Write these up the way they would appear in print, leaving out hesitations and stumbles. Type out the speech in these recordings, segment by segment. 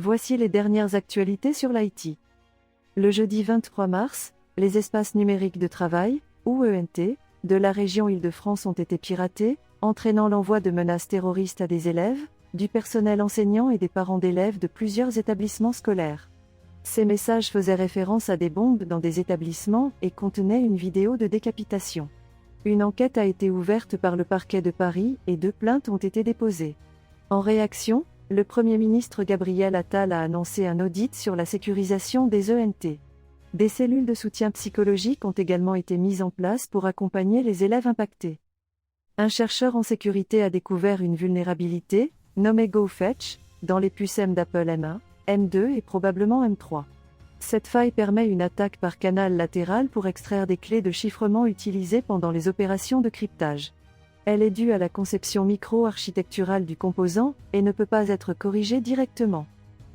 Voici les dernières actualités sur l'IT. Le jeudi 23 mars, les espaces numériques de travail, ou ENT, de la région Île-de-France ont été piratés, entraînant l'envoi de menaces terroristes à des élèves, du personnel enseignant et des parents d'élèves de plusieurs établissements scolaires. Ces messages faisaient référence à des bombes dans des établissements et contenaient une vidéo de décapitation. Une enquête a été ouverte par le parquet de Paris et 2 plaintes ont été déposées. En réaction, le Premier ministre Gabriel Attal a annoncé un audit sur la sécurisation des ENT. Des cellules de soutien psychologique ont également été mises en place pour accompagner les élèves impactés. Un chercheur en sécurité a découvert une vulnérabilité, nommée GoFetch, dans les puces M d'Apple M1, M2 et probablement M3. Cette faille permet une attaque par canal latéral pour extraire des clés de chiffrement utilisées pendant les opérations de cryptage. Elle est due à la conception micro-architecturale du composant et ne peut pas être corrigée directement.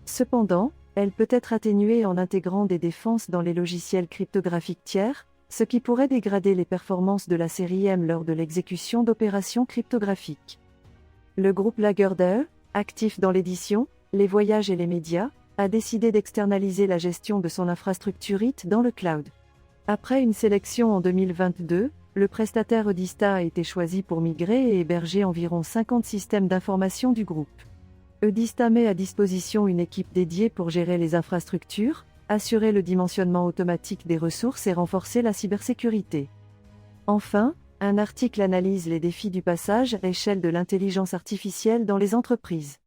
Cependant, elle peut être atténuée en intégrant des défenses dans les logiciels cryptographiques tiers, ce qui pourrait dégrader les performances de la série M lors de l'exécution d'opérations cryptographiques. Le groupe Lagardère, actif dans l'édition, les voyages et les médias, a décidé d'externaliser la gestion de son infrastructure IT dans le cloud. Après une sélection en 2022, le prestataire Eudista a été choisi pour migrer et héberger environ 50 systèmes d'information du groupe. Eudista met à disposition une équipe dédiée pour gérer les infrastructures, assurer le dimensionnement automatique des ressources et renforcer la cybersécurité. Enfin, un article analyse les défis du passage à l'échelle de l'intelligence artificielle dans les entreprises.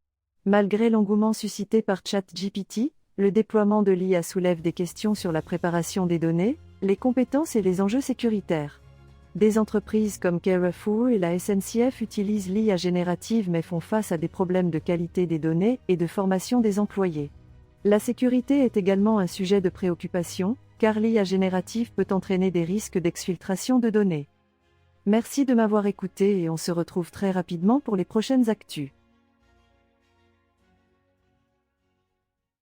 Malgré l'engouement suscité par ChatGPT, le déploiement de l'IA soulève des questions sur la préparation des données, les compétences et les enjeux sécuritaires. Des entreprises comme Carrefour et la SNCF utilisent l'IA générative mais font face à des problèmes de qualité des données et de formation des employés. La sécurité est également un sujet de préoccupation, car l'IA générative peut entraîner des risques d'exfiltration de données. Merci de m'avoir écouté et on se retrouve très rapidement pour les prochaines actus.